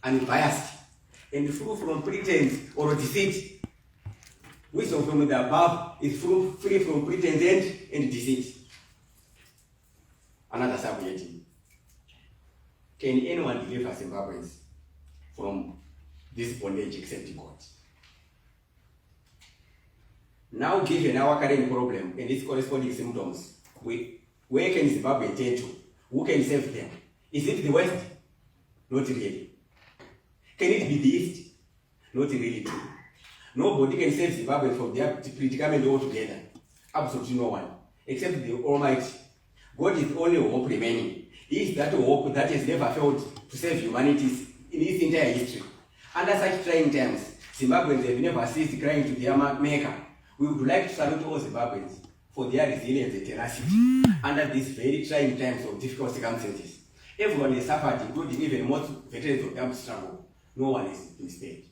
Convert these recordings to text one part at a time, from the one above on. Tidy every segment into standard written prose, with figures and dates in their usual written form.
unbiased, and free from pretense or deceit. Wisdom from the above is free from pretense and deceit. Another subheading. Can anyone deliver Zimbabweans from this bondage except God? Now, given our current problem and its corresponding symptoms, where can Zimbabwe turn to? Who can save them? Is it the West? Not really. Can it be the East? Not really true. Nobody can save Zimbabwe from their predicament altogether. Absolutely no one. Except the Almighty. God is the only hope remaining. He is that hope that has never failed to save humanity in its entire history. Under such trying times, Zimbabweans have never ceased crying to their maker. We would like to salute all Zimbabweans for their resilience and tenacity under these very trying times of difficult circumstances. Everyone has suffered, including even most veterans of the armed struggle. No one has been spared.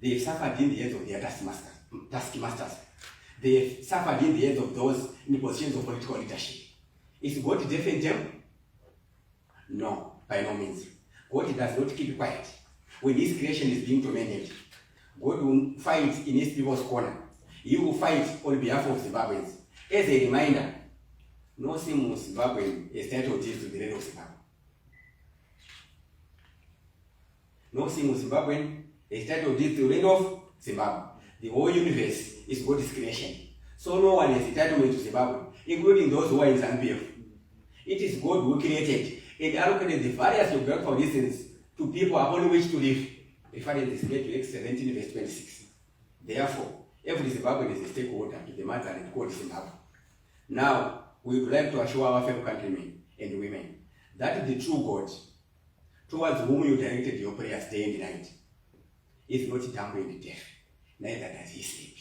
They have suffered in the hands of their taskmasters. They have suffered in the hands of those in positions of political leadership. Is God deaf and dumb? No, by no means. God does not keep quiet. When his creation is being tormented, God will fight in his people's corner. He will fight on behalf of Zimbabweans. As a reminder, no single Zimbabwean is titled to the land of Zimbabwe. No single Zimbabwean is titled to the land of Zimbabwe. The whole universe is God's creation. So no one has entitlement to Zimbabwe, including those who are in Zambia. It is God who created and allocated the various geographical reasons to people upon which to live. Referring this to Acts 17 verse 26. Therefore, every Zimbabwean is a stakeholder to the matter and called Zimbabwe. Now, we would like to assure our fellow countrymen and women that the true God, towards whom you directed your prayers day and night, is not dumb and deaf, neither does he sleep.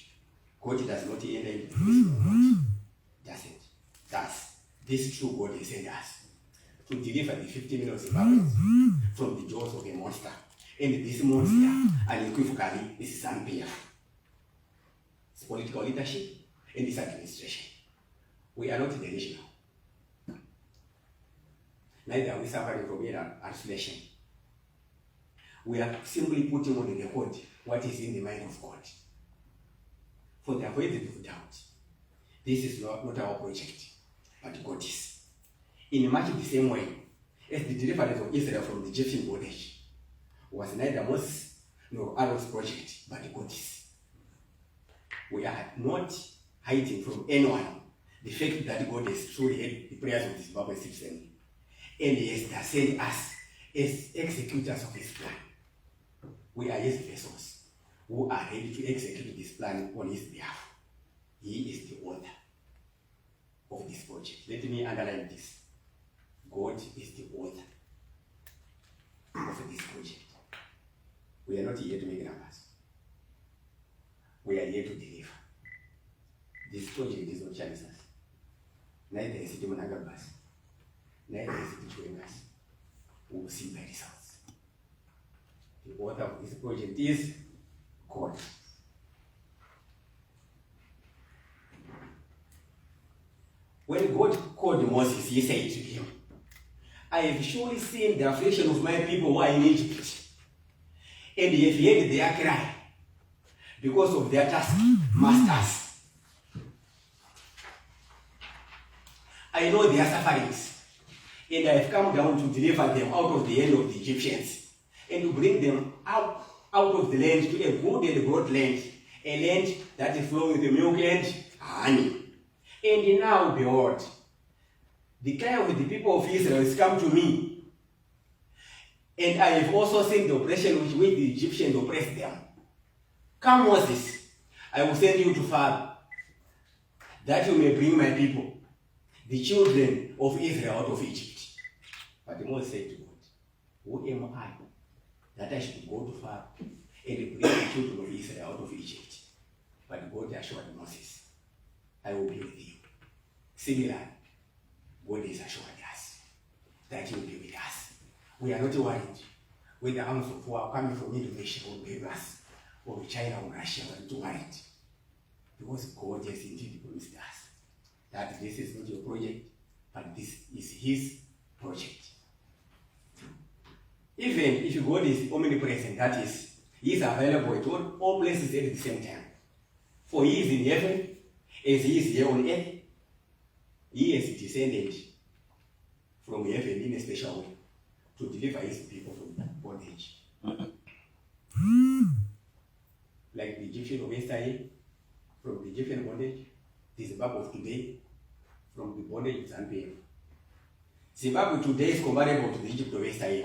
God does not enter into the place of God. Doesn't. Thus, this true God has sent us to deliver the 50 million Zimbabweans from the jaws of a monster. And this monster, unequivocally, is ZANU-PF. It's political leadership and its administration. We are not delusional. Neither are we suffering from any isolation. We are simply putting on the record what is in the mind of God. For the avoidance of doubt, this is not our project, but God's. In much the same way as the deliverance of Israel from the Egyptian bondage was neither Moses nor Aaron's project, but God's. We are not hiding from anyone the fact that God has truly heard the prayers of the Zimbabwe citizen, and he has sent us as executors of his plan. We are his vessels who are ready to execute this plan on his behalf. He is the author of this project. Let me underline this. God is the author of this project. We are not here to make numbers. We are here to deliver. This project is not chances. Neither is it Managabas. Neither is it Joiners. We will see by results. The author of this project is God. When God called Moses, he said to him, I have surely seen the affliction of my people who are in Egypt, and have heard their cry because of their taskmasters. I know their sufferings, and I have come down to deliver them out of the hand of the Egyptians, and to bring them out of the land to a good and broad land, a land that is flowing with milk and honey. And now, behold, the cry of the people of Israel has come to me, and I have also seen the oppression with which the Egyptians oppressed them. Come, Moses, I will send you to Pharaoh, that you may bring my people, the children of Israel, out of Egypt. But Moses said to God, who am I, that I should go to Pharaoh and bring the children of Israel out of Egypt? But God assured Moses, I will be with you. Similarly, God has assured us that he will be with us. We are not worried when the arms of war coming from Indonesia will be us, or China or Russia. We are not worried, because God has indeed promised us that this is not your project, but this is his project. Even if God is omnipresent, that is, he is available at all places at the same time. For he is in heaven, as he is here on earth, he has descended from heaven in a special way to deliver his people from bondage. Like the Egyptian of yesterday, from the Egyptian bondage, the Zimbabwe of today, from the bondage of Zambia. Zimbabwe today is comparable to the Egypt of yesterday.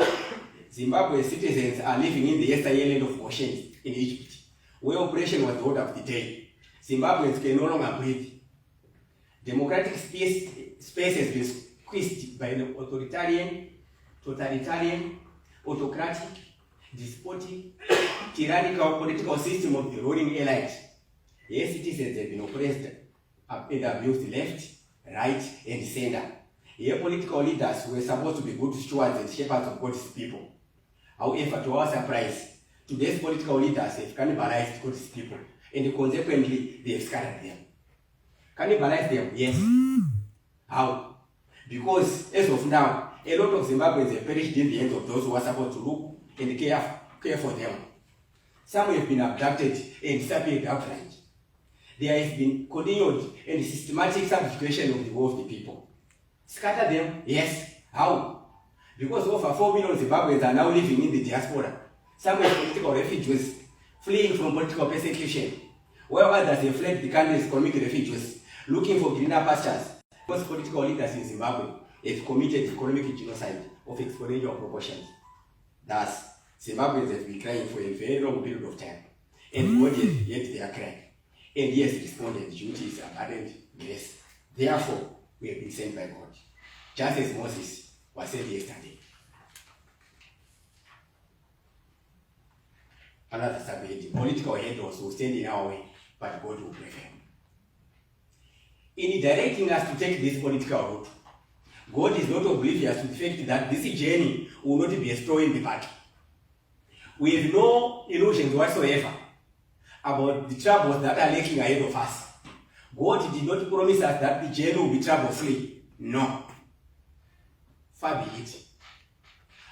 Zimbabwe citizens are living in the yesterday land of Goshen in Egypt, where oppression was the order of the day. Zimbabweans can no longer breathe. Democratic space has been squeezed by an authoritarian, totalitarian, autocratic, despotic, tyrannical political system of the ruling elite. Yes, citizens have been oppressed and abused left, right, and center. Here, political leaders were supposed to be good stewards and shepherds of God's people. However, to our surprise, today's political leaders have cannibalized God's people, and consequently, they have scattered them. Cannibalized them, yes. How? Because as of now, a lot of Zimbabweans have perished in the hands of those who are supposed to look and care for them. Some have been abducted and disappeared outright. There has been continued and systematic subjugation of the will of the people. Scatter them? Yes. How? Because over 4 million Zimbabweans are now living in the diaspora. Some are political refugees, fleeing from political persecution, while others have fled the country's economic refugees, looking for greener pastures. Most political leaders in Zimbabwe have committed economic genocide of exponential proportions. Thus, Zimbabweans have been crying for a very long period of time, and God has heard their cry, and he has responded. Duty is abandoned, yes. Therefore, we have been sent by God, just as Moses was sent yesterday. Another subject, political heroes will stand in our way, but God will prevail. In directing us to take this political route, God is not oblivious to the fact that this journey will not be a straw in the battle. We have no illusions whatsoever about the troubles that are lurking ahead of us. God did not promise us that the journey will be trouble-free. No. Far be it.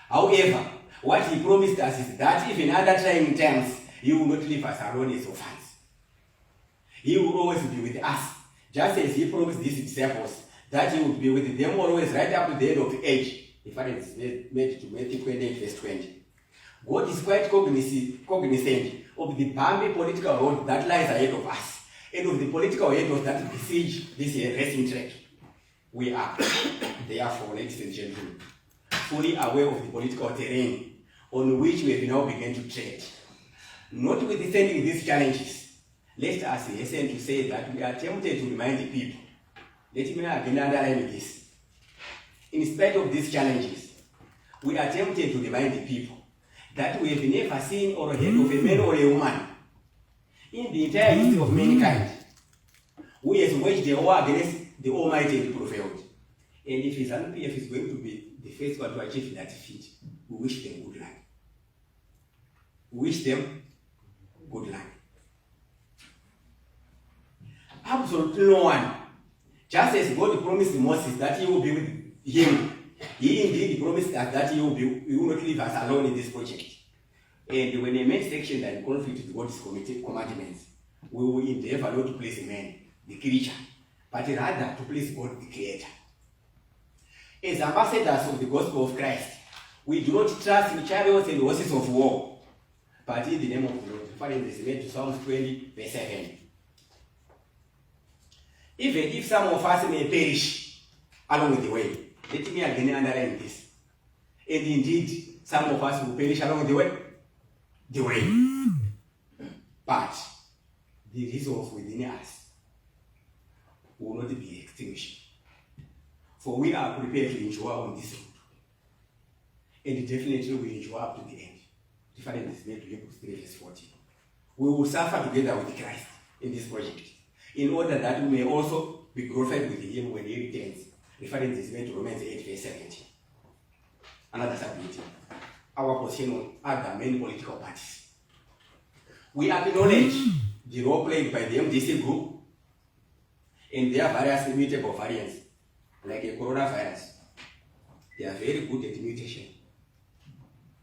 However, what he promised us is that even under trying times, he will not leave us alone as orphans. He will always be with us, just as he promised these disciples that he would be with them always right up to the end of the age. Reference is made to Matthew 20, verse 20. God is quite cognizant of the bumpy political road that lies ahead of us, and of the political heroes that besiege this racing track. We are, therefore, ladies and gentlemen, fully aware of the political terrain on which we have now begun to tread. Notwithstanding these challenges, let us hasten to say that we are tempted to remind the people. Let me again underline this. In spite of these challenges, we are tempted to remind the people that we have never seen or heard of a man or a woman in the entire history of mankind who has waged a war against the Almighty and prevailed. And if his NPF is going to be the first one to achieve that feat, we wish them good luck. We wish them good luck. Absolutely no one. Just as God promised Moses that he will be with him, he indeed promised us that he will not leave us alone in this project. And when a man section that in conflict with God's commandments, we will endeavor not to please man, the creature, but rather to please God, the Creator. As ambassadors of the gospel of Christ, we do not trust in chariots and horses of war, but in the name of the Lord. Reference is made to Psalms 20, verse 7. Even if some of us may perish along the way, let me again underline this. And indeed, some of us will perish along the way. But the resolve within us will not be extinguished. For we are prepared to endure on this road. And definitely we endure up to the end. Difference is made to Hebrews 3, verse 14. We will suffer together with Christ in this project, in order that we may also be glorified with him when he returns. Reference is made to Romans 8, verse 17. Another subject, our position on other main political parties. We acknowledge the role played by the MDC group and their various mutable variants, like a coronavirus. They are very good at mutation.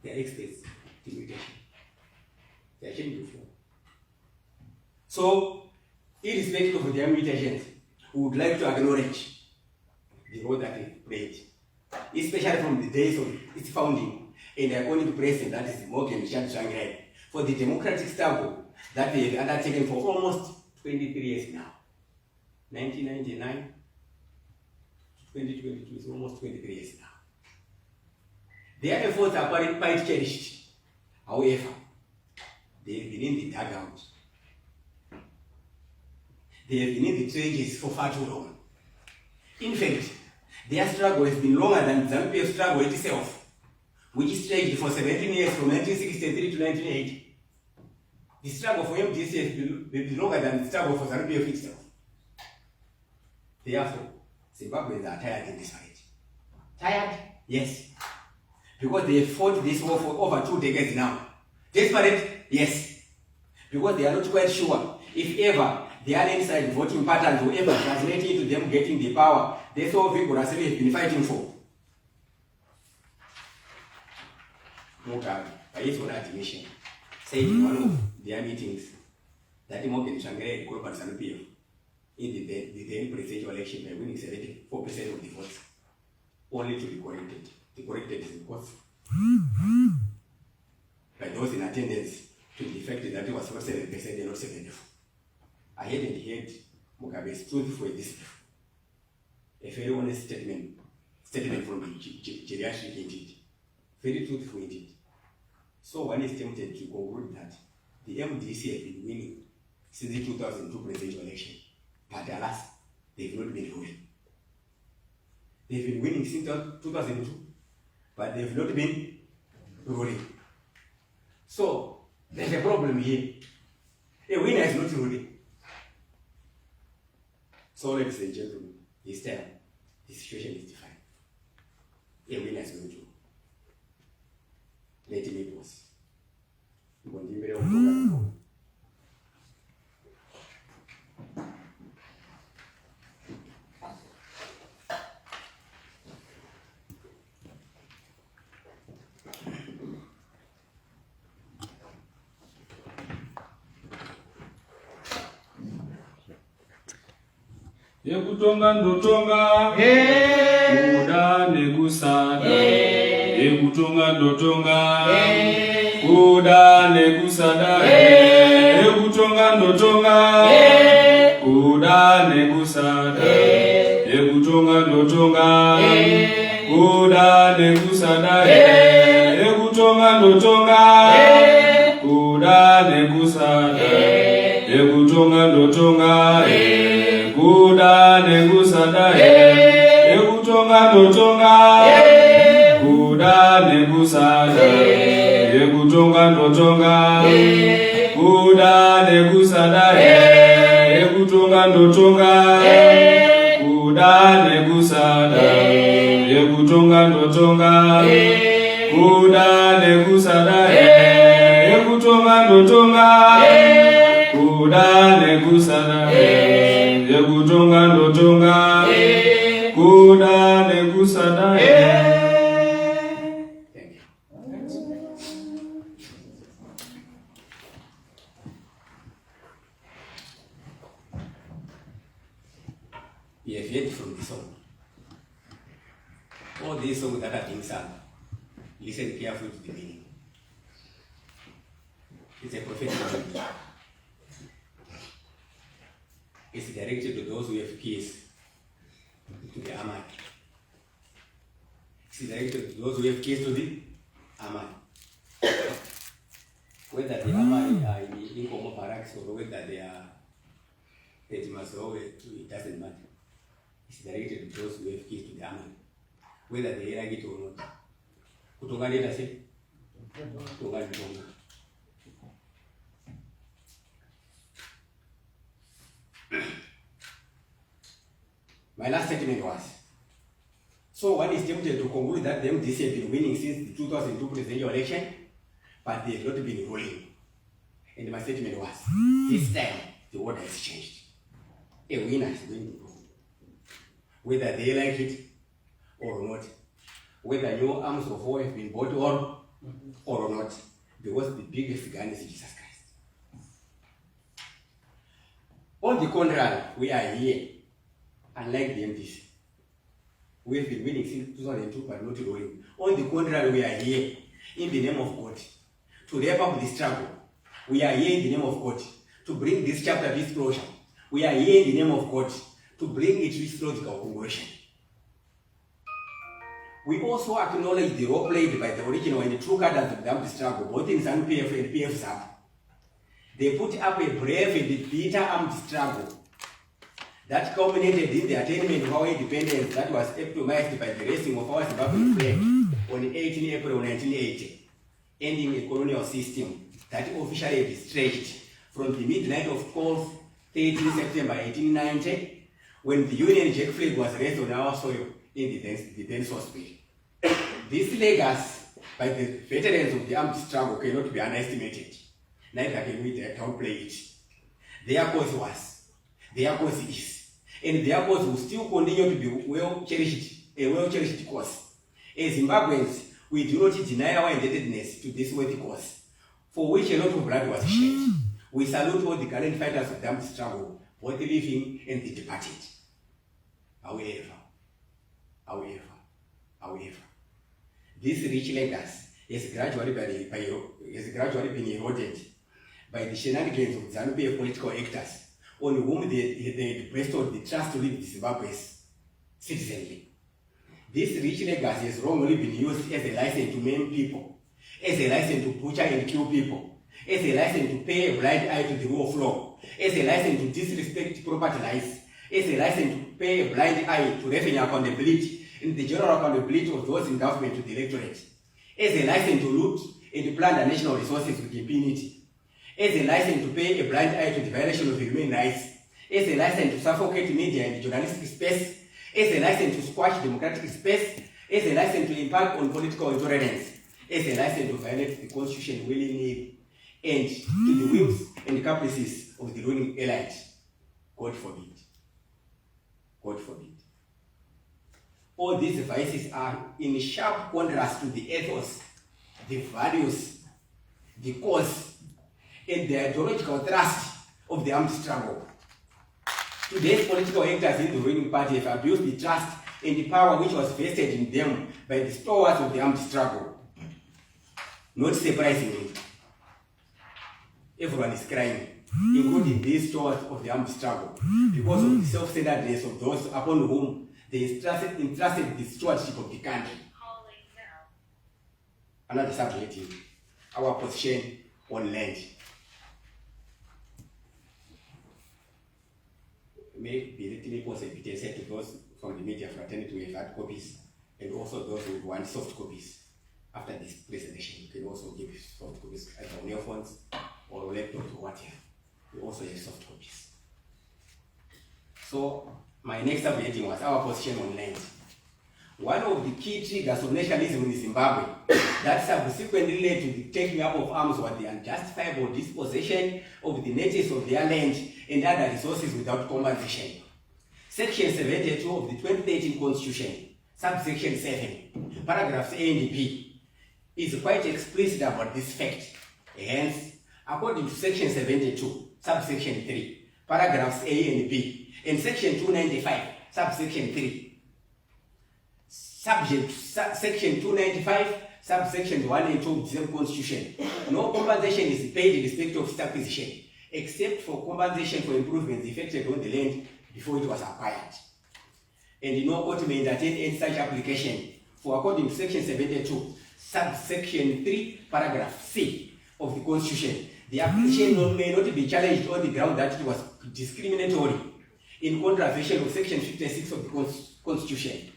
They are experts in mutation. They are changed before. So, irrespective of their mutations, we would like to acknowledge the role that they played, especially from the days of its founding and iconic president, that is Morgan Tsvangirai, for the democratic struggle that they have undertaken for almost 23 years now. 1999 to 2022 is almost 23 years now. Their efforts are quite cherished. However, they have been in the dugout. They have been in the trenches for far too long. In fact, their struggle has been longer than Zambia's struggle itself, which stretched for 17 years from 1963 to 1980. The struggle for MDC has been longer than the struggle for Zambia itself. Therefore, Zimbabweans are tired in this fight. Tired? Yes. Because they have fought this war for over 2 decades now. Desperate? Yes. Because they are not quite sure if ever the inside voting patterns will ever translate into them getting the power they so vigorously have been fighting for. Mugabe, by his own admission, said in one of their meetings that Morgan Tsvangirai called ZANU-PF in the then presidential election by winning 74% of the votes, only to be corrected. The corrected is because by those in attendance to the fact that it was 47% and not 74%. I hadn't heard Mugabe's truth for this. A very honest statement from the geriatric indeed. Very truthful indeed. So one is tempted to conclude that the MDC has been winning since the 2002 presidential election. But alas, they've not been ruling. They've been winning since 2002, but they've not been ruling. So there's a problem here. A winner is not ruling. So ladies and gentlemen, this time, the situation is defined. A winner is going to let me pause. Yekutonga ndotonga, kuda nekusada. Yekutonga ndotonga, kuda nekusada. Yekutonga ndotonga, kuda nekusada. Yekutonga ndotonga, kuda nekusada. Yekutonga ndotonga, kuda nekusada. Yekutonga ndotonga, kuda nekusada. Yekutonga ndotonga, kuda nekusada. Yekutonga ndotonga, kuda nekusada. Yekutonga ndotonga, kuda nekusada. Yekutonga ndotonga, kuda nekusada. Yekutonga ndotonga, kuda nekusada. Yekutonga ndotonga, kuda nekusada. We have heard from the song. All these songs that are being sung, listen carefully to the meaning. It's a prophetic song. It's directed to those who have keys to the Aman. It's directed to those who have keys to the Aman. Whether the Aman are in the informal barracks or whether they are at Masowe, it doesn't matter. It's directed to those who have keys to the Aman. Whether they like it or not. Kutonga neta se? Kutonga ntonga. My last statement was, so one is tempted to conclude that the MDC have been winning since the 2002 presidential election, but they have not been ruling. And my statement was, this time the order has changed. A winner is going to rule. Whether they like it or not, whether new arms of war have been bought or or not, because the biggest gun is Jesus Christ. On the contrary, we are here, unlike the MDC. We have been winning since 2002, but not rolling. On the contrary, we are here in the name of God to wrap up the struggle. We are here in the name of God to bring this chapter to its closure. We are here in the name of God to bring it to its logical conclusion. We also acknowledge the role played by the original and the true cadres of the armed struggle, both in ZANU-PF and PF-ZAP. They put up a brave and bitter armed struggle that culminated in the attainment of our independence that was epitomized by the raising of our Zimbabwe flag on 18 April 1980, ending a colonial system that officially had stretched from the midnight of 13 September 1890, when the Union Jack flag was raised on our soil in the then spirit. This legacy by the veterans of the armed struggle cannot be underestimated. Neither can we downplay it. Their cause was, their cause is, and their cause will still continue to be a well-cherished cause. As Zimbabweans, we do not deny our indebtedness to this worthy cause, for which a lot of blood was shed. We salute all the current fighters of the armed struggle, both the living and the departed. However, this rich legacy has gradually been eroded by the shenanigans of ZANU-PF political actors on whom they bestowed the trust to lead the Zimbabweans citizenry. This rich legacy has wrongly been used as a license to maim people, as a license to butcher and kill people, as a license to pay a blind eye to the rule of law, as a license to disrespect property rights, as a license to pay a blind eye to revenue accountability and the general accountability of those in government to the electorate, as a license to loot and plunder national resources with impunity, as a license to pay a blind eye to the violation of human rights, as a license to suffocate media and journalistic space, as a license to squash democratic space, as a license to impact on political intolerance, as a license to violate the constitution willingly, and to the whims and caprices of the ruling elite. God forbid. God forbid. All these vices are in sharp contrast to the ethos, the values, the cause, and the ideological thrust of the armed struggle. Today's political actors in the ruling party have abused the trust and the power which was vested in them by the stalwarts of the armed struggle. Not surprisingly, everyone is crying, including these stalwarts of the armed struggle, because of the self-centeredness of those upon whom they entrusted the stewardship of the country. Another subheading, our position on land. Maybe let me pose a bit and say to those from the media fraternity who have hard copies, and also those who want soft copies. After this presentation, you can also give soft copies either on your phones or laptop or whatever. We also have soft copies. So my next subheading was our position on land. One of the key triggers of nationalism in Zimbabwe that subsequently led to the taking up of arms was the unjustifiable dispossession of the natives of their land and other resources without compensation. Section 72 of the 2013 Constitution, subsection 7, paragraphs A and B, is quite explicit about this fact. Hence, according to section 72, subsection 3, paragraphs A and B, and section 295, subsection 3, section 295, subsections 1 and 2 of the same Constitution, no compensation is paid in respect of its acquisition, except for compensation for improvements effected on the land before it was acquired. And no court may entertain any such application, for according to section 72, subsection 3, paragraph C of the Constitution, the application may not be challenged on the ground that it was discriminatory in contravention of section 56 of the Constitution.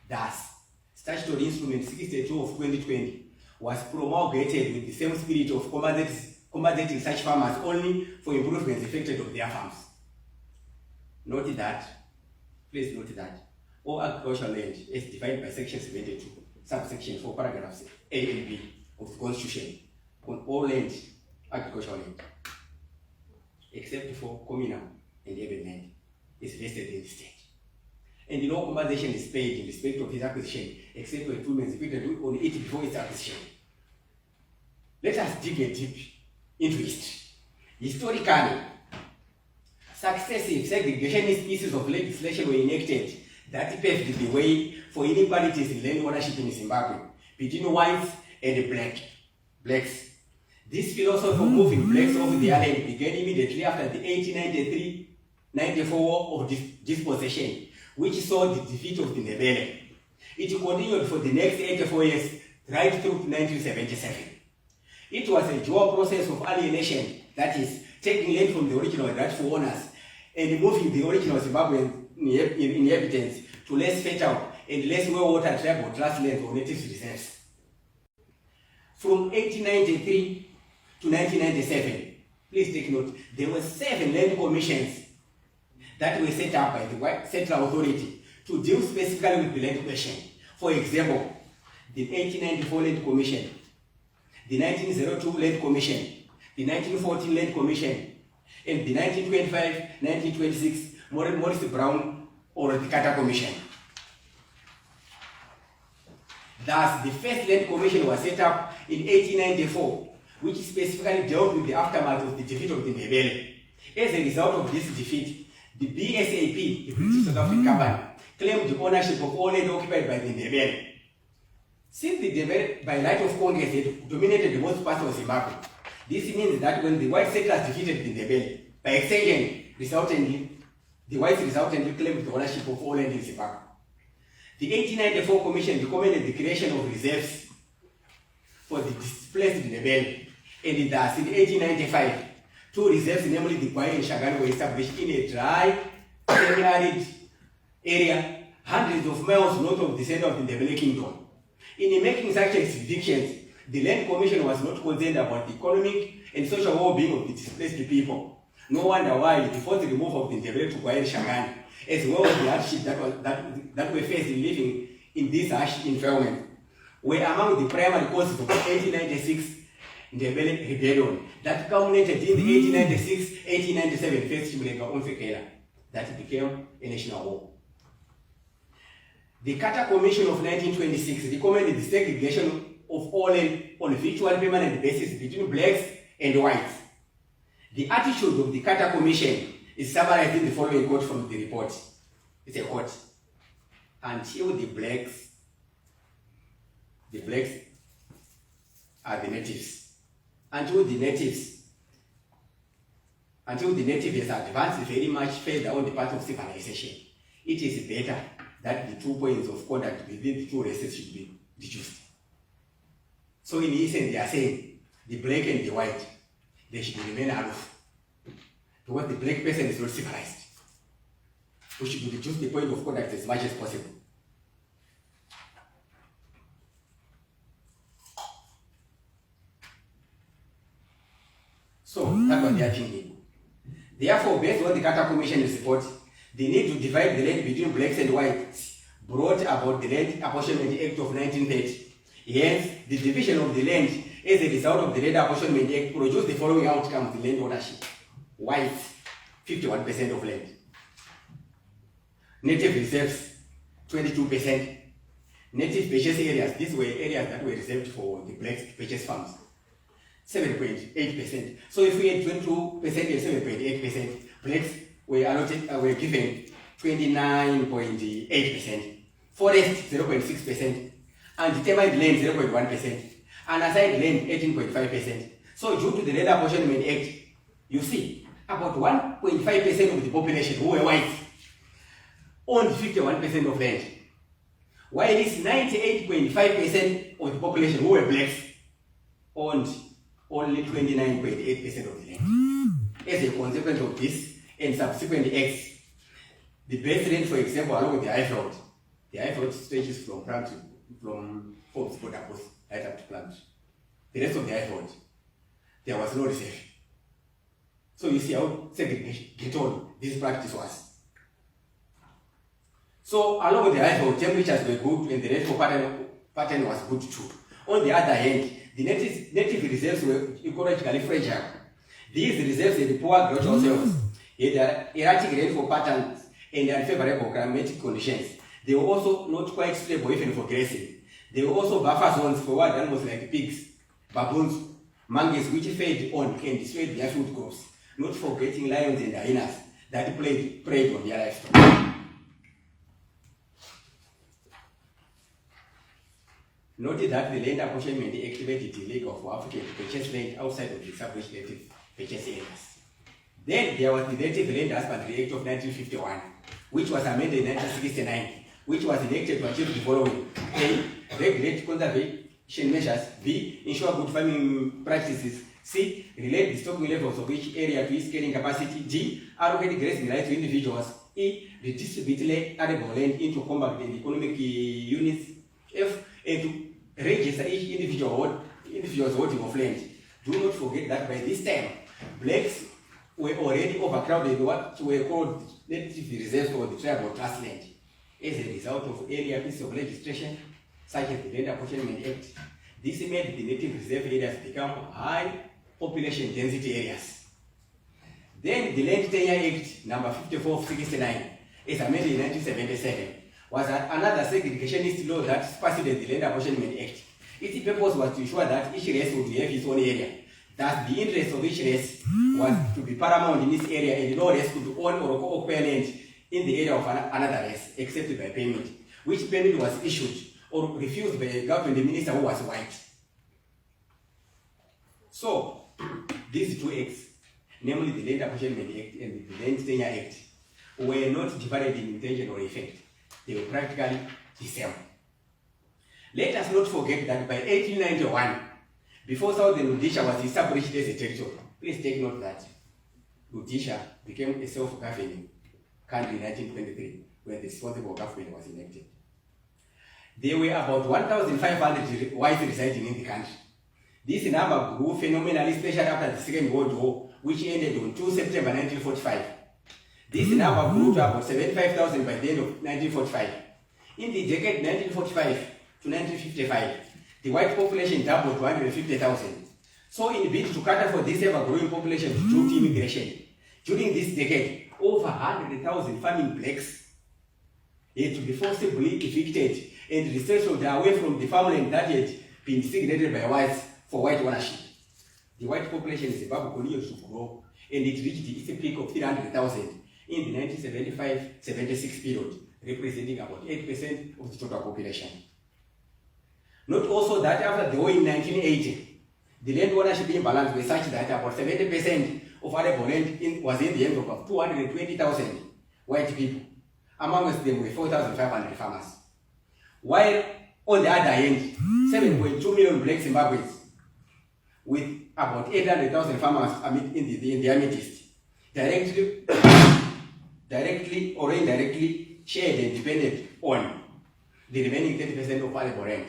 Thus, Statutory Instrument 62 of 2020 was promulgated with the same spirit of compensating such farmers only for improvements effected on their farms. Note that, please note that, all agricultural land is defined by section 72, subsection 4, paragraphs A and B of the Constitution on all land, agricultural land, except for communal and urban land, is vested in the state. And no compensation is paid in respect of its acquisition, except for improvements effected on it before its acquisition. Let us dig a deep into history. Historically, successive segregationist pieces of legislation were enacted that paved the way for inequalities in land ownership in Zimbabwe between whites and blacks. This philosophy of moving blacks off their land began immediately after the 1893-94 War of Dispossession, which saw the defeat of the Ndebele. It continued for the next 84 years, right through to 1977. It was a dual process of alienation, that is, taking land from the original rightful owners and moving the original Zimbabwean inhabitants to less fertile and less well-watered tribal grasslands or native reserves. From 1893 to 1997, please take note, there were 7 land commissions that were set up by the White Central Authority to deal specifically with the land question. For example, the 1894 Land Commission, the 1902 Land Commission, the 1914 Land Commission, and the 1925-1926 Morris Brown or the Carter Commission. Thus, the first Land Commission was set up in 1894, which specifically dealt with the aftermath of the defeat of the Ndebele. As a result of this defeat, the BSAP, the British South African Company, claimed the ownership of all land occupied by the Ndebele. Since the Ndebele, by right of Congress, had dominated the most part of Zimbabwe, this means that when the white settlers defeated the Ndebele, by extension, the whites resultantly claimed the ownership of all land in Zimbabwe. The 1894 Commission recommended the creation of reserves for the displaced Ndebele, and thus in 1895, 2 reserves, namely the Kwai and Shagani, were established in a dry, semi-arid area, hundreds of miles north of the center of the Ndebele Kingdom. In making such jurisdictions, the Land Commission was not concerned about the economic and social well-being of the displaced people. No wonder why the forced removal of the Ndebele to Kwai and Shagani, as well as the hardship that were faced in living in this harsh environment, were among the primary causes of the 1896 Ndebele Rebellion that culminated in the 1896-1897 First Chimulenga Umfekela that became a national war. The Carter Commission of 1926 recommended the segregation of all land on a virtual permanent basis between blacks and whites. The attitude of the Carter Commission is summarized in the following quote from the report. It's a quote. Until the blacks are the natives. Until the native has advanced very much further on the path of civilization, it is better that the 2 points of contact within the 2 races should be reduced. So in essence, they are saying the black and the white, they should remain aloof. Because the black person is not civilized. We should reduce the point of contact as much as possible. So that was their thinking. Therefore, based on the Carter Commission's report, the need to divide the land between blacks and whites brought about the Land Apportionment Act of 1930. Hence, the division of the land as a result of the Land Apportionment Act produced the following outcomes: land ownership. Whites, 51% of land. Native reserves, 22%. Native purchase areas, these were areas that were reserved for the blacks to purchase farms, 7.8%. So if we had 22% and 7.8%, blacks were given 29.8%. Forest, 0.6%. Undetermined land, 0.1%. Unassigned land, 18.5%. So due to the Land Apportionment Act, you see, about 1.5% of the population who were white owned 51% of land, while it's 98.5% of the population who were blacks owned only 29.8% of the land. As a consequence of this and subsequent acts, the best land, for example, along with the Highveld stretches from Forbes border post right up to Plant. The rest of the Highveld, there was no reserve. So you see how segregated this practice was. So along with the Highveld, temperatures were good and the rainfall pattern was good too. On the other hand, the native reserves were ecologically fragile. These reserves had poor agricultural soils, had erratic rainfall patterns and unfavorable climatic conditions. They were also not quite stable even for grazing. There were also buffer zones for wild animals like pigs, baboons, monkeys which fed on and destroyed their food crops, not forgetting lions and hyenas that preyed on their livestock. Note that the Land Apportionment Act made it illegal for Africans to purchase land outside of the established native purchase areas. Then there was the Native Land Husbandry Act of 1951, which was amended in 1969, which was enacted to achieve the following: A. Regulate conservation measures. B. Ensure good farming practices. C. Relate the stocking levels of each area to its carrying capacity. D. Allocate grazing rights to individuals. E. Redistribute arable land into compact and economic units. F. And to register each individual's holding of land. Do not forget that by this time, blacks were already overcrowded what were called native reserves or the tribal trust land. As a result of earlier pieces of legislation, such as the Land Apportionment Act, this made the native reserve areas become high population density areas. Then the Land Tenure Act number 54 of 69, as amended in 1977, was another segregationist law that superseded the Land Apportionment Act. Its purpose was to ensure that each race would have its own area. Thus, the interest of each race was to be paramount in this area, and no race could own or occupy land in the area of another race, except by permit, which permit was issued or refused by a government minister who was white. So, these two acts, namely the Land Apportionment Act and the Land Tenure Act, were not divided in intention or effect. They were practically the same. Let us not forget that by 1891, before Southern Rhodesia was established as a territory, please take note that Rhodesia became a self-governing country in 1923 when the responsible government was elected. There were about 1,500 whites residing in the country. This number grew phenomenally, especially after the Second World War, which ended on 2 September 1945. This number grew to about 75,000 by the end of 1945. In the decade 1945 to 1955, the white population doubled to 150,000. So in bid to cater for this ever-growing population due to immigration, during this decade, over 100,000 farming blacks had to be forcibly evicted and resettled away from the farmland that had been designated by whites for white ownership. The white population in Zimbabwe continued to grow, and it reached its peak of 300,000 in the 1975-76 period, representing about 8% of the total population. Note also that after the war in 1980, the land ownership imbalance was such that about 70% of arable land was in the hands of about 220,000 white people. Amongst them were 4,500 farmers. While on the other hand, 7.2 million black Zimbabweans, with about 800,000 farmers in their midst, directly or indirectly shared and depended on the remaining 30% of arable land.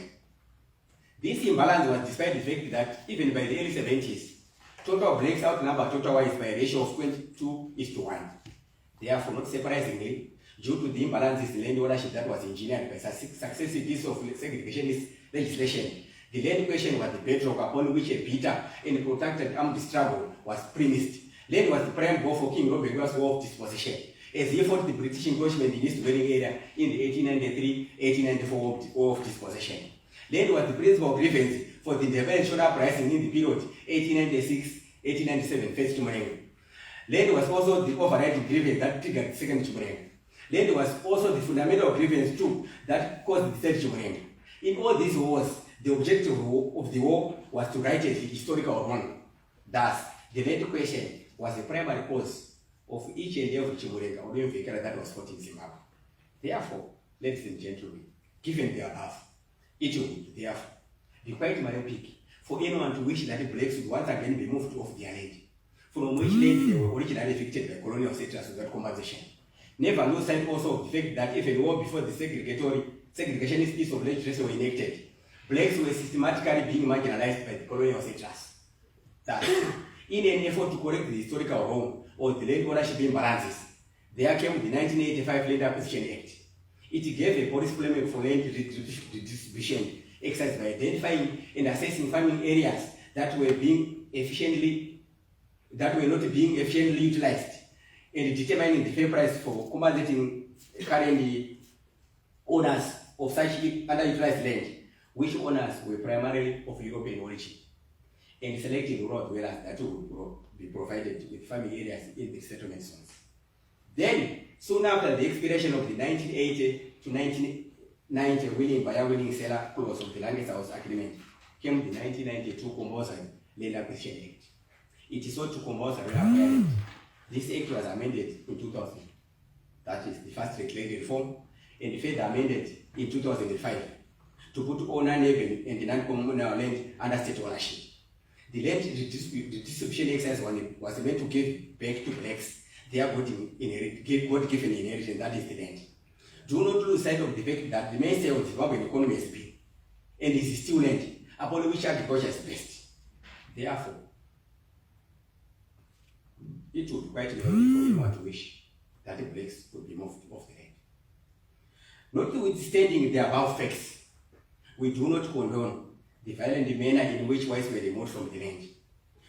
This imbalance was despite the fact that even by the early 70s, total blacks outnumbered total whites by a ratio of 22:1. Therefore, not surprisingly, due to the imbalances in land ownership that was engineered by successive pieces of segregationist legislation, the land question was the bedrock upon which a bitter and protracted armed struggle was premised. Land was the prime goal for King Robert Mugabe's war of dispossession, as he fought the British encroachment in his dwelling area in the 1893-1894 war of dispossession. Land was the principal grievance for the intervention uprising in the period 1896-1897 first Chimurenga. Land was also the overriding grievance that triggered the second Chimurenga. Land was also the fundamental grievance too that caused the third Chimurenga. In all these wars, the objective of the war was to right a historical wrong. Thus, the land question was the primary cause of each and every Chimurenga or Vikara that was fought in Zimbabwe. Therefore, ladies and gentlemen, given their love, it would therefore be quite myopic for anyone to wish that the blacks would once again be moved off their land, from which land they were originally evicted by colonial settlers without compensation. Never lose sight also of the fact that even well before the segregationist piece of legislation were enacted, blacks were systematically being marginalized by the colonial settlers. Thus, in an effort to correct the historical wrong or the land ownership imbalances, there came the 1985 Land Acquisition Act. It gave a policy framework for land redistribution exercised by identifying and assessing farming areas that were not being efficiently utilized, and determining the fair price for compensating current owners of such underutilized land, which owners were primarily of European origin. and selecting rural dwellers that will be provided with farming areas in the settlement zones. Then, soon after the expiration of the 1980 to 1990 winning seller clause of the Land House Agreement, came the 1992 Compulsory Land Acquisition Act. It is sought to compulsory acquire. This act was amended in 2000. That is the first land reform, and further amended in 2005 to put all non-urban and non-communal land under state ownership. The land redistribution exercise was meant to give back to blacks their God-given inheritance, that is the land. Do not lose sight of the fact that the mainstay of the Zimbabwean economy has been, and is still land, upon which agriculture is based. Therefore, it would be quite lovely for anyone to wish that the blacks could be moved off the land. Notwithstanding the above facts, we do not condone the violent manner in which whites were removed from the land.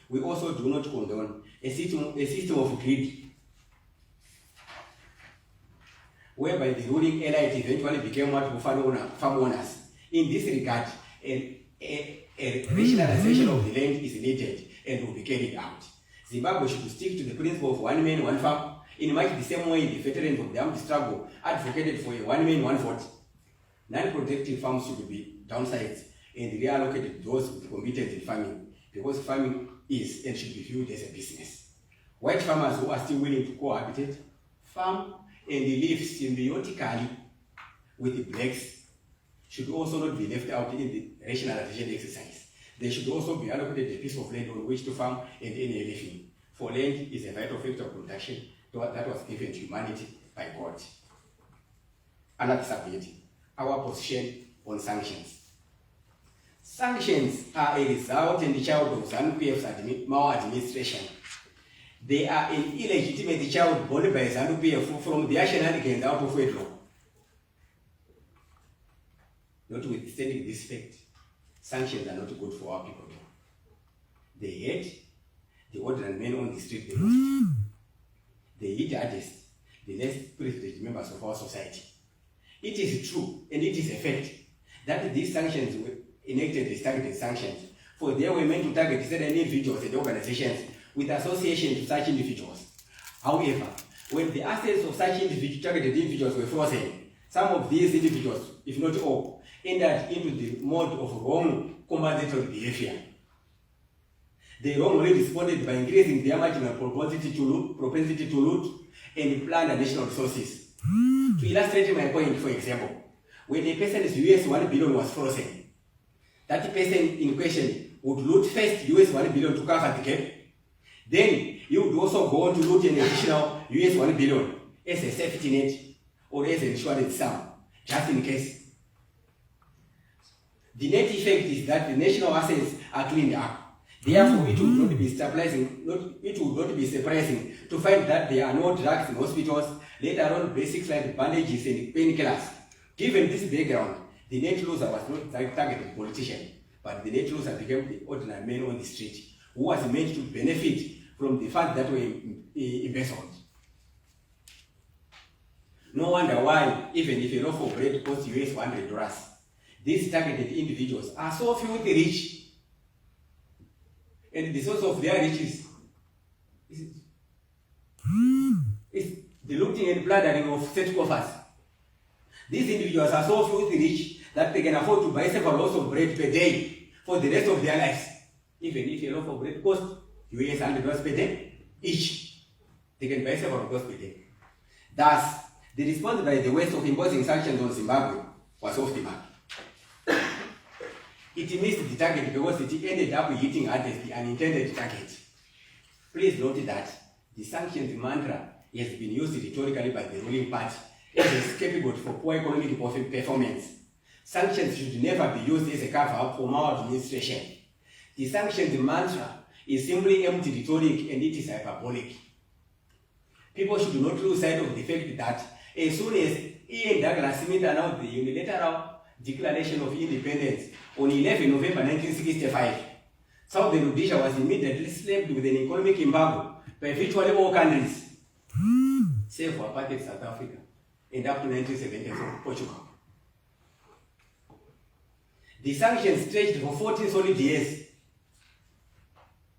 We also do not condone a system of greed whereby the ruling elite eventually became what farm owners. In this regard, a rationalization of the land is needed and will be carried out. Zimbabwe should stick to the principle of one man, one farm, in much the same way the veterans of the armed struggle advocated for a one man, one vote. Non-productive farms should be downsized and reallocated to those with competence in farming, because farming is and should be viewed as a business. White farmers who are still willing to cohabitate, farm, and live symbiotically with the blacks should also not be left out in the rationalization exercise. They should also be allocated a piece of land on which to farm and earn a living. For land is a vital factor of production that was given to humanity by God. Another subject, our position on sanctions. Sanctions are a result and the child of ZANU-PF's maladministration. They are an illegitimate child born by ZANU-PF from their shenanigans out of wedlock. Notwithstanding this fact, sanctions are not good for our people. They hate the ordinary men on the street the most. They hit hardest the less privileged members of our society. It is true, and it is a fact, that these sanctions were enacted as targeted sanctions, for they were meant to target certain individuals and organizations with association to such individuals. However, when the assets of such targeted individuals were frozen, some of these individuals, if not all, entered into the mode of wrong compensatory behavior. They wrongly responded by increasing their marginal propensity to loot and plunder national resources. To illustrate my point, for example, when a person's US 1 billion was frozen, that person in question would loot first US 1 billion to cover the gap. Then he would also go on to loot an additional US 1 billion as a safety net or as an insurance sum, just in case. The net effect is that the national assets are cleaned up. Therefore, it would not be surprising to find that there are no drugs in hospitals, let alone basic like bandages and painkillers. Given this background, the net loser was not targeted politician, but the net loser became the ordinary man on the street, who was meant to benefit from the funds that were embezzled. No wonder why, even if a loaf of bread costs US $100, these targeted individuals are so filthy rich. And the source of their riches is the looting and plundering of state coffers. These individuals are so filthy rich that they can afford to buy several loaves of bread per day for the rest of their lives. Even if a loaf of bread costs US $100 per day each, they can buy several loaves per day. Thus, the response by the West of imposing sanctions on Zimbabwe was off the mark. It missed the target because it ended up hitting hardest the unintended target. Please note that the sanctions mantra has been used rhetorically by the ruling party as a scapegoat for poor economic performance. Sanctions should never be used as a cover-up for maladministration. The sanctions mantra is simply empty rhetoric and it is hyperbolic. People should not lose sight of the fact that as soon as Ian Douglas Smith announced the unilateral Declaration of Independence on 11 November 1965, Southern Rhodesia was immediately slapped with an economic embargo by virtually all countries, save for apartheid South Africa, and up to 1974, Portugal. The sanctions stretched for 14 solid years.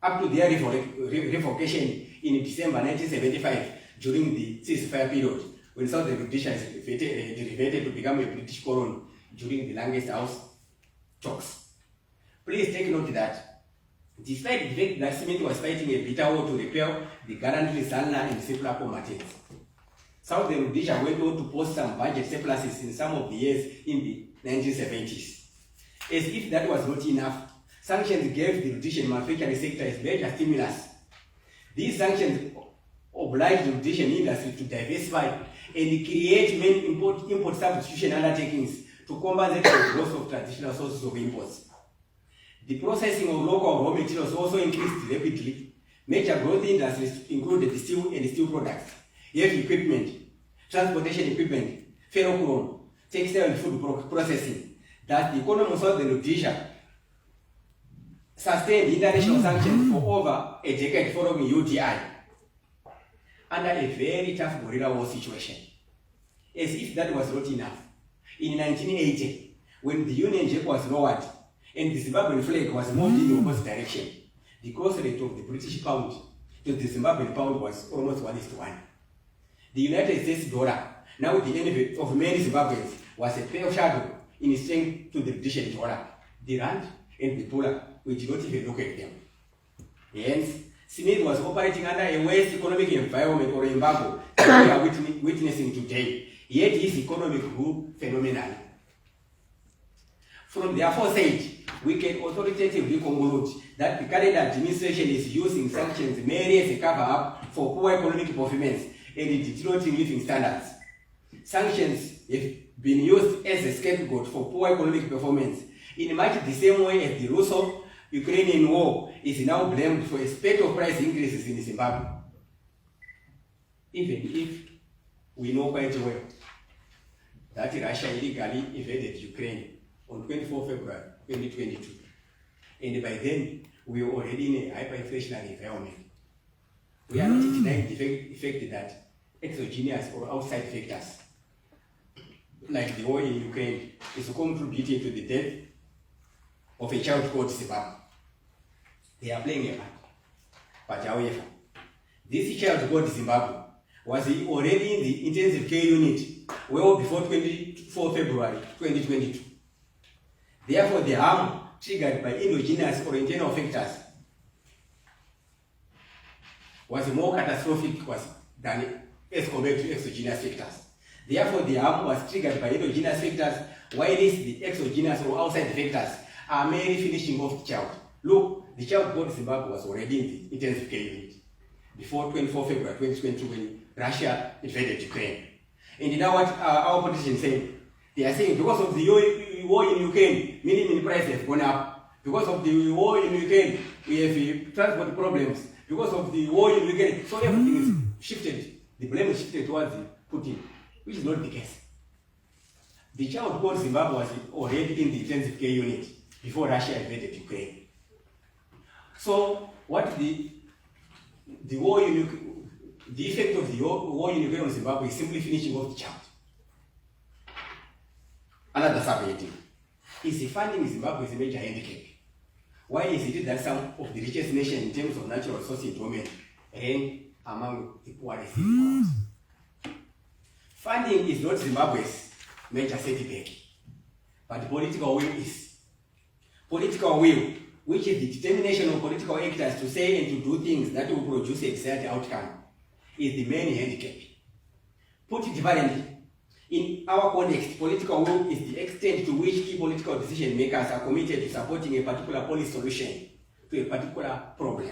up to their revocation in December 1975 during the ceasefire period, when South Rhodesia reverted to become a British colony during the longest house talks. Please take note that despite the fact that Smith was fighting a bitter war to repel the gallantry Zalna and settler combatants, South Rhodesia went on to post some budget surpluses in some of the years in the 1970s. As if that was not enough, sanctions gave the Rhodesian manufacturing sector a major stimulus. These sanctions obliged the Rhodesian industry to diversify and create many import substitution undertakings to compensate for the loss of traditional sources of imports. The processing of local raw materials also increased rapidly. Major growth industries included the steel and steel products, heavy equipment, transportation equipment, ferrochrome, textile and food processing. That the economy of Southern Rhodesia sustained international sanctions for over a decade following UDI under a very tough guerrilla war situation. As if that was not enough, in 1980, when the Union Jack was lowered and the Zimbabwean flag was moved in the opposite direction, the cross rate of the British pound to the Zimbabwean pound was almost 1:1. The United States dollar, now the enemy of many Zimbabweans, was a pale shadow in strength to the British dollar. The rand and the dollar, we did not even look at them. Hence, Smith was operating under a worse economic environment or embargo that we are witnessing today. Yet his economy grew phenomenally. From the aforesaid, we can authoritatively conclude that the current administration is using sanctions merely as a cover-up for poor economic performance and deteriorating living standards. Sanctions have been used as a scapegoat for poor economic performance in much the same way as the Russo-Ukrainian war is now blamed for a spate of price increases in Zimbabwe. Even if we know quite well that Russia illegally invaded Ukraine on 24 February 2022, and by then we were already in a hyperinflationary environment. We are not denying the fact that exogenous or outside factors like the war in Ukraine is contributing to the death of a child called Zimbabwe. They are playing a part. But however, this child called Zimbabwe was already in the intensive care unit well before 24 February 2022. Therefore, the harm triggered by endogenous or internal factors was more catastrophic than as compared to exogenous factors. Therefore, the harm was triggered by endogenous factors, while the exogenous or outside factors are merely finishing off the child. Look, the child called Zimbabwe was already in the intensive care unit before 24 February 2022 when Russia invaded Ukraine. And now what our politicians say? They are saying because of the war in Ukraine, minimum prices have gone up. Because of the war in Ukraine, we have transport problems. Because of the war in Ukraine, so everything is shifted. The blame is shifted towards Putin, which is not the case. The child called Zimbabwe was already in the intensive care unit before Russia invaded Ukraine. So what the war in Ukraine, the effect of the war in Ukraine on Zimbabwe is simply finishing off the child. Another subheading is the funding Zimbabwe is a major handicap. Why is it that some of the richest nations in terms of natural resource endowment rank among the poorest in the world? Funding is not Zimbabwe's major setback, but political will is. Political will, which is the determination of political actors to say and to do things that will produce a desired outcome, is the main handicap. Put it differently, in our context, political will is the extent to which key political decision makers are committed to supporting a particular policy solution to a particular problem.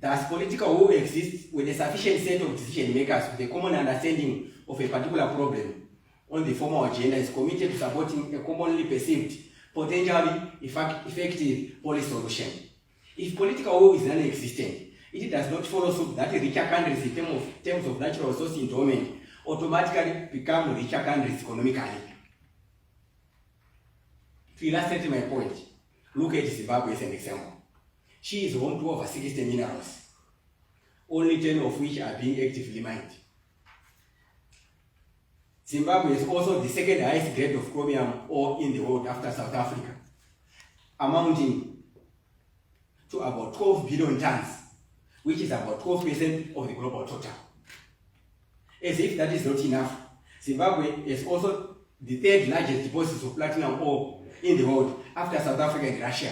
Thus, political will exists when a sufficient set of decision makers with a common understanding of a particular problem on the formal agenda is committed to supporting a commonly perceived, potentially effective policy solution. If political will is non-existent, it does not follow suit that richer countries in terms of natural resource endowment automatically become richer countries economically. To illustrate my point, look at Zimbabwe as an example. She is home to over 60 minerals, only 10 of which are being actively mined. Zimbabwe is also the second highest grade of chromium ore in the world after South Africa, amounting to about 12 billion tons, which is about 12% of the global total. As if that is not enough, Zimbabwe is also the third largest deposits of platinum ore in the world after South Africa and Russia,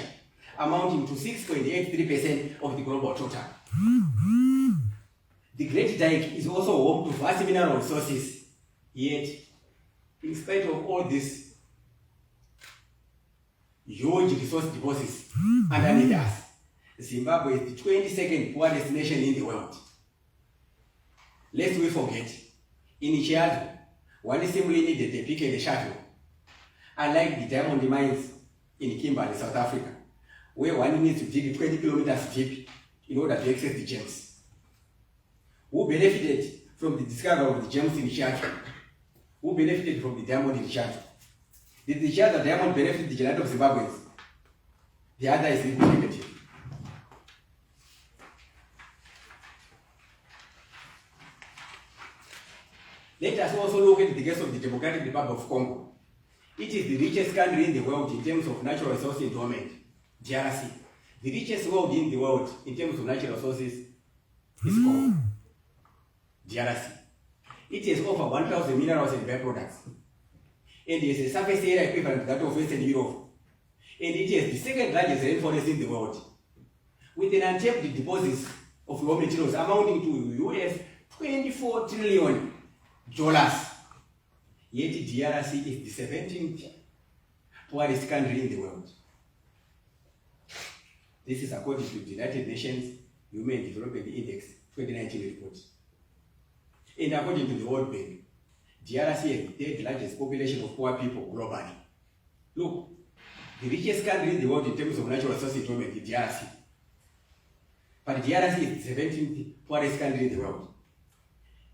amounting to 6.83% of the global total. The Great Dyke is also home to vast mineral resources, yet, in spite of all this huge resource deposits underneath us, Zimbabwe is the 22nd poorest nation in the world. Lest we forget, initially, one simply needed a pick and a shuttle, unlike the diamond mines in Kimberley, South Africa, where one needs to dig 20 kilometers deep in order to access the gems. Who benefited from the discovery of the gems initially? Who benefited from the diamond initially? Did the share the diamond benefit the land of Zimbabweans? The other is really negative. Let us also look at the case of the Democratic Republic of Congo. It is the richest country in the world in terms of natural resource endowment, DRC. The richest world in the world in terms of natural resources is Congo, DRC. It has over 1,000 minerals and byproducts. And it has a surface area equivalent to that of Western Europe. And it has the second largest rainforest in the world, with an untapped deposits of raw materials amounting to US $24 trillion. Yet DRC is the 17th poorest country in the world. This is according to the United Nations Human Development Index 2019 report. And according to the World Bank, DRC has the third largest population of poor people globally. Look, the richest country in the world in terms of natural resource development is DRC. But DRC is the 17th poorest country in the world.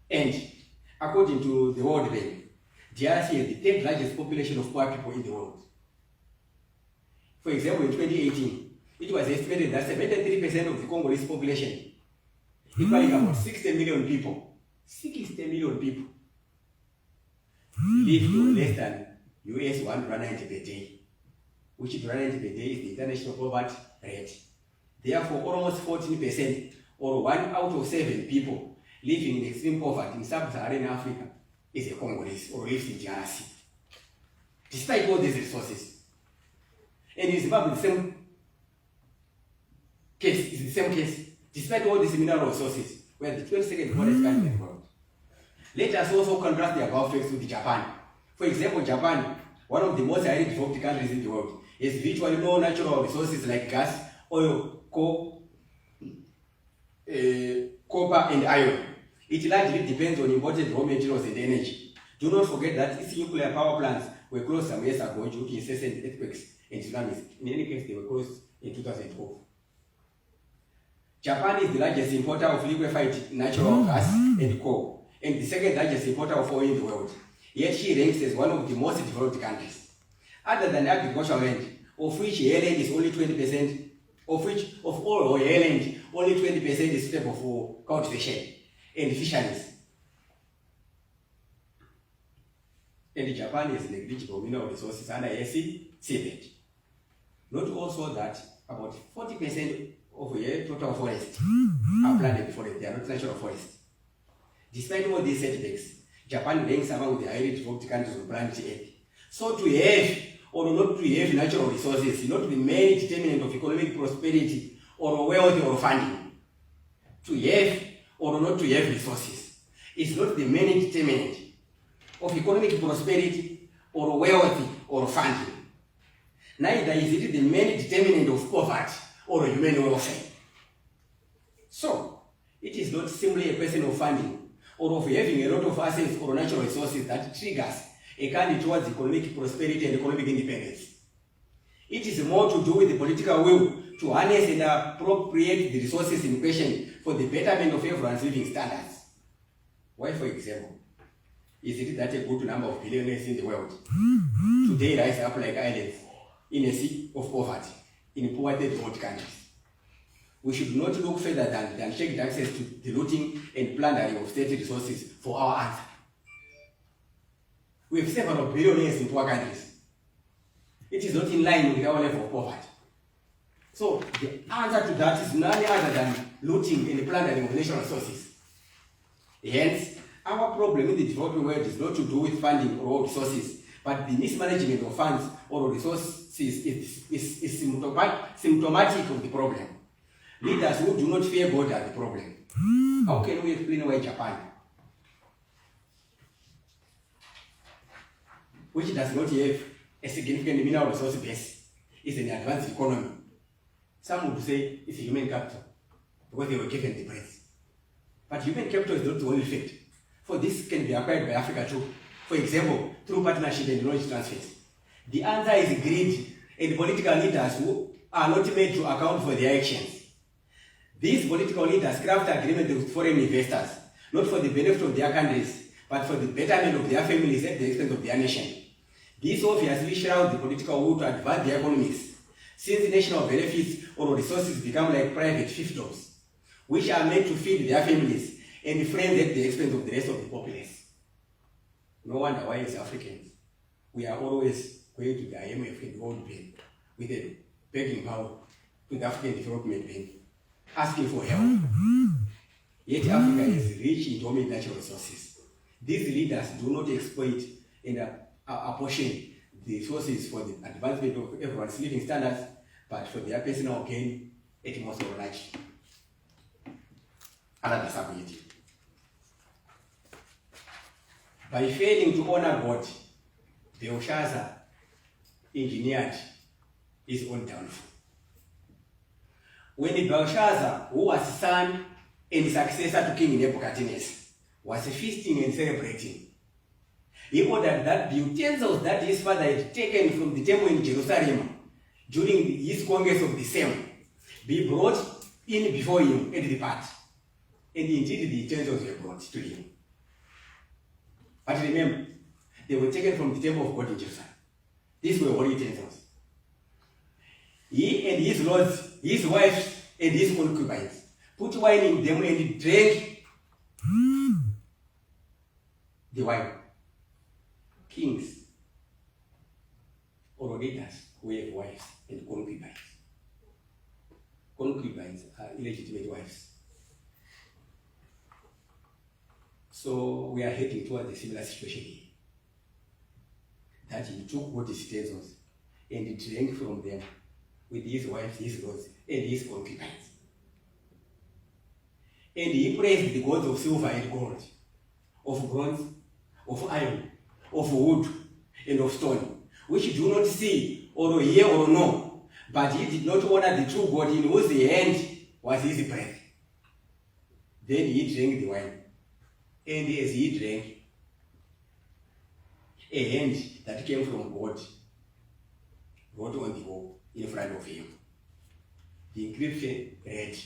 And according to the World Bank, DRC has the third largest population of poor people in the world. For example, in 2018, it was estimated that 73% of the Congolese population, equaling about 60 million people, 60 million people, live to less than US $1.90 per day, which $1.90 per day is the international poverty rate. Therefore, almost 14%, or 1 out of 7 people living in extreme poverty in sub-Saharan Africa is a Congolese or lives in DRC. Despite all these resources. And in Zimbabwe, the same case is the same case. Despite all these mineral resources, we are the 22nd poorest country in the world. Let us also contrast the above facts with Japan. For example, Japan, one of the most highly developed countries in the world, has virtually no natural resources like gas, oil, coal, copper, and iron. It largely depends on imported raw materials and energy. Do not forget that its nuclear power plants were closed some years ago due to incessant earthquakes and tsunamis. In any case, they were closed in 2012. Japan is the largest importer of liquefied natural gas and coal, and the second largest importer of oil in the world. Yet she ranks as one of the most developed countries. Other than agricultural land, of which her land is only 20%, of all her land, only 20% is suitable for cultivation and fisheries. And Japan has negligible mineral resources under seabed. Not also that about 40% of her total forests are planted forests, they are not natural forests. Despite all these setbacks, Japan ranks among the highly developed countries on planet Earth. So to have or not to have natural resources is not the main determinant of economic prosperity or wealth or funding. To have or not to have resources is not the main determinant of economic prosperity or wealth or funding. Neither is it the main determinant of poverty or human welfare. So, it is not simply a question of funding or of having a lot of assets or natural resources that triggers a country towards economic prosperity and economic independence. It is more to do with the political will to harness and appropriate the resources in question for the betterment of everyone's living standards. Why, for example, is it that a good number of billionaires in the world today rise up like islands in a sea of poverty in poor third-world countries? We should not look further than check access to the looting and plundering of state resources for our answer. We have several billionaires in poor countries. It is not in line with our level of poverty. So the answer to that is none other than looting and plundering of national resources. Hence, our problem in the developing world is not to do with funding or resources, but the mismanagement of funds or resources is symptomatic of the problem. Leaders who do not fear God are the problem. How can we explain why Japan, which does not have a significant mineral resource base, is an advanced economy? Some would say it's a human capital because they were given the breath. But human capital is not the only fact. For this can be acquired by Africa too. For example, through partnership and knowledge transfers. The answer is greed and political leaders who are not made to account for their actions. These political leaders craft agreements with foreign investors, not for the benefit of their countries, but for the betterment of their families at the expense of their nation. This obviously shrouds the political will to advance their economies, since national benefits or resources become like private fiefdoms, which are meant to feed their families and friends at the expense of the rest of the populace. No wonder why as Africans, we are always going to the IMF and the World Bank with a begging power to the African Development Bank, asking for help. Yet Africa is rich in dominant natural resources. These leaders do not exploit and apportion the resources for the advancement of everyone's living standards, but for their personal gain at most of large. Another subject. By failing to honor God, Belshazzar engineered his own downfall. When Belshazzar, who was son and successor to King Nebuchadnezzar, was feasting and celebrating, he ordered that the utensils that his father had taken from the temple in Jerusalem during his congress of the same be brought in before him at the part. And indeed the utensils were brought to him. But remember, they were taken from the temple of God in Jerusalem. These were holy utensils. He and his lords, his wives, and his concubines put wine in them and drank the wine. Kings or leaders who have wives and concubines. Concubines are illegitimate wives. So we are heading towards a similar situation here. That he took what his utensils and he drank from them with his wives, his lords, and his concubines. And he praised the gods of silver and gold, of bronze, of iron, of wood, and of stone, which do not see or hear or know, but he did not honor the true God in whose hand was his breath. Then he drank the wine, and as he drank, a hand that came from God wrote on the wall in front of him. The inscription read,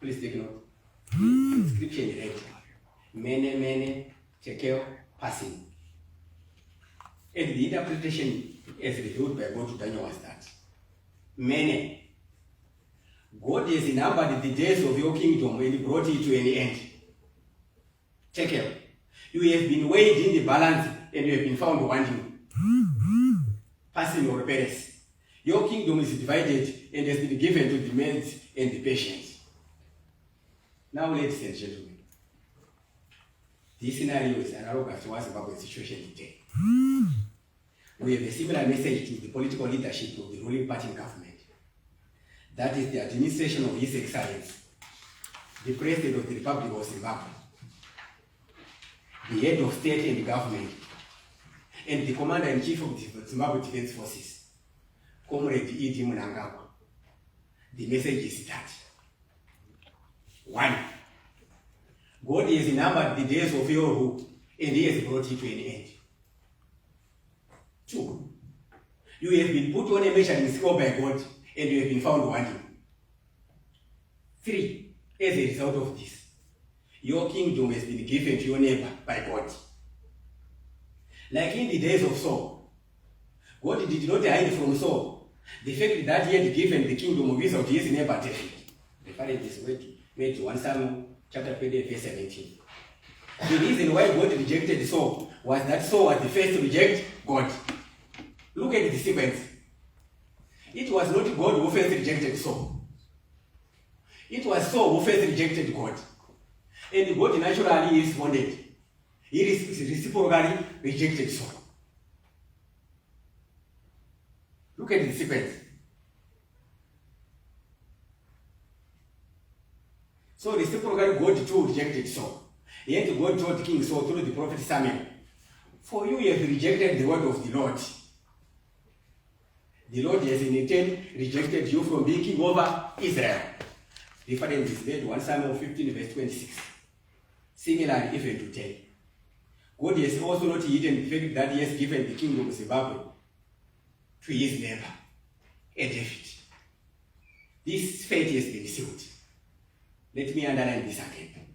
please take note, the inscription read, Mene, Mene, Tekel, Passing. And the interpretation as revealed by God to Daniel was that Mene, God has numbered the days of your kingdom and brought it to an end. Tekel, you have been weighed in the balance and you have been found wanting. Passing or Perez, your kingdom is divided and has been given to the Medes and the Persians. Now, ladies and gentlemen, this scenario is analogous to our Zimbabwe situation today. We have a similar message to the political leadership of the ruling party government. That is the administration of His Excellency, the President of the Republic of Zimbabwe, the head of state and government, and the Commander-in-Chief of the Zimbabwe Defense Forces, Comrade E.D. Mnangagwa. The message is that 1. God has numbered the days of your rule and He has brought it to an end. 2. You have been put on a measuring scale by God and you have been found wanting. 3. As a result of this, your kingdom has been given to your neighbor by God. Like in the days of Saul, God did not hide from Saul the fact that he had given the kingdom of Israel to his neighbor David. Referring this way to 1 Samuel chapter 20, verse 17. The reason why God rejected Saul was that Saul was the first to reject God. Look at the sequence. It was not God who first rejected Saul. It was Saul who first rejected God. And God naturally responded. He reciprocally rejected Saul. Look at the sequence. So reciprocally, God too rejected Saul. Yet God told King Saul through the prophet Samuel, for you have rejected the word of the Lord. The Lord has in turn rejected you from being king over Israel. Reference is made 1 Samuel 15 verse 26. Similarly, even to 10. God has also not hidden the fact that he has given the kingdom of Zimbabwe to his neighbor, David. This fate has been sealed. Let me underline this again.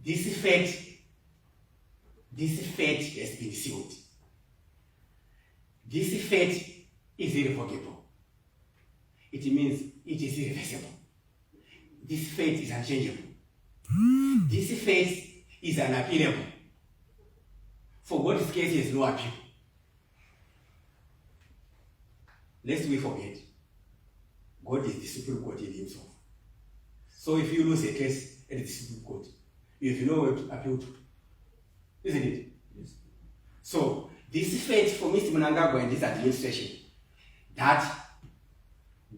This fate has been sealed. This fate is irrevocable. It means it is irreversible. This fate is unchangeable. This fate is unappealable. For God's case has no appeal. Lest we forget, God is the Supreme Court in himself. So if you lose a case at the Supreme Court, you have nowhere to appeal to. Isn't it? Yes. So this fate for Mr. Mnangagwa and this administration, that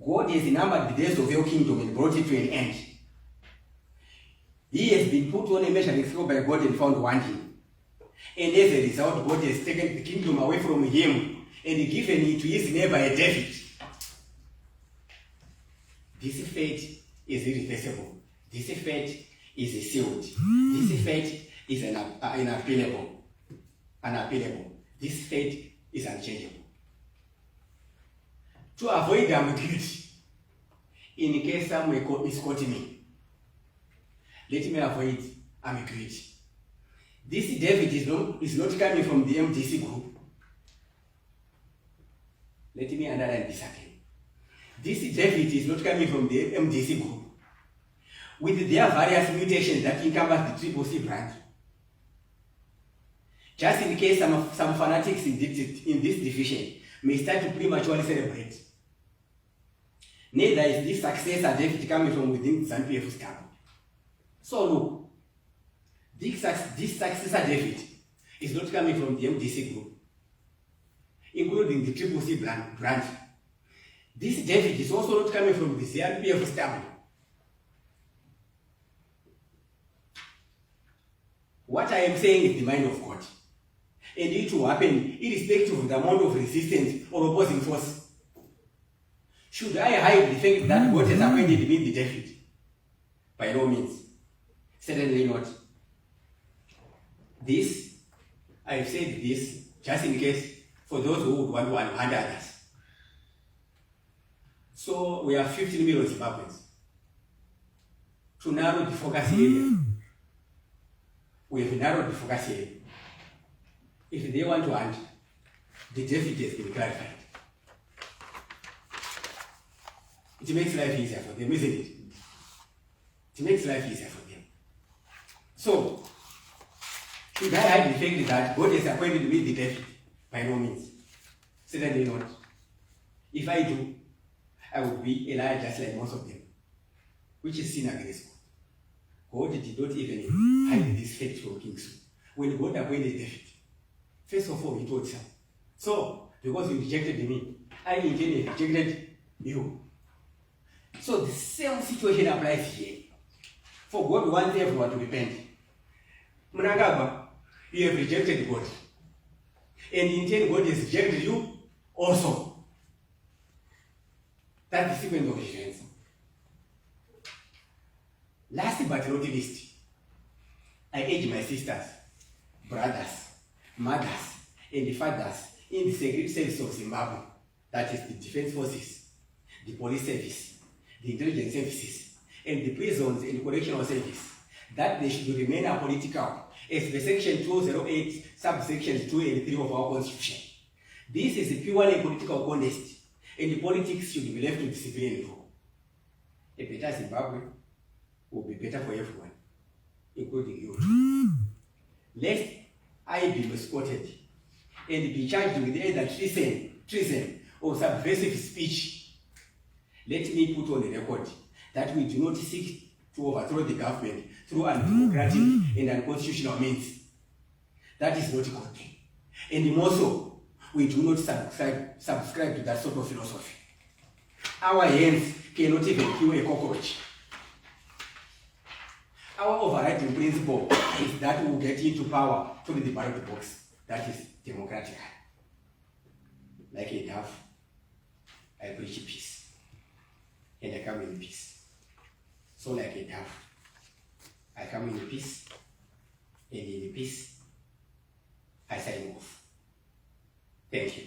God has numbered the days of your kingdom and brought it to an end. He has been put on a measuring scale by God and found wanting. And as a result, God has taken the kingdom away from him and given it to his neighbor David. This fate is irreversible. This fate is sealed. This fate is unappealable. This fate is unchangeable. To avoid ambiguity, in case someone is quoting me, let me avoid ambiguity. This David is not coming from the MDC group. Let me underline this again. This David is not coming from the MDC group. With their various mutations that encompass the Triple C branch. Just in case some fanatics in this division may start to prematurely celebrate. Neither is this successor David coming from within ZANU-PF's camp. So look, this successor David is not coming from the MDC group, including the Triple C branch. This David is also not coming from the ZANU-PF stable. What I am saying is the mind of God. And it will happen irrespective of the amount of resistance or opposing force. Should I hide the fact that God has appointed me the David? By no means. Certainly not. I have said this just in case for those who would want to unhand others. So we have 15 million Zimbabweans. To narrow the focus area, we have narrowed the focus area. If they want to hunt, the David has been clarified. It makes life easier for them, isn't it? It makes life easier for them. So, should I hide the fact that God has appointed me the David? By no means. Certainly not. If I do, I would be a liar just like most of them, which is sin against God. God did not even hide this fact from King Saul. When God appointed David, first of all, he told him, so, because you rejected me, I in turn rejected you. So the same situation applies here. For God wants everyone to repent. Mnangagwa, you have rejected God. And in turn, God has rejected you also. That's the sequence of events. Last but not least, I urge my sisters, brothers, mothers, and fathers in the secret service of Zimbabwe, that is the defense forces, the police service, the intelligence services, and the prisons and correctional service, that they should remain apolitical as per section 208, subsections 2 and 3 of our constitution. This is a purely political contest, and the politics should be left to the civilian level. A better Zimbabwe will be better for everyone, including you. Lest I be misquoted and be charged with either treason or subversive speech, let me put on the record that we do not seek to overthrow the government through undemocratic and unconstitutional means. That is not good. And more so, we do not subscribe to that sort of philosophy. Our hands cannot even kill a cockroach. Our overriding principle is that we will get into power through the ballot box. That is democratic. Like a dove, I preach peace. And I come in peace. So like a dove, I come in peace. And in peace, I sign off. Thank you.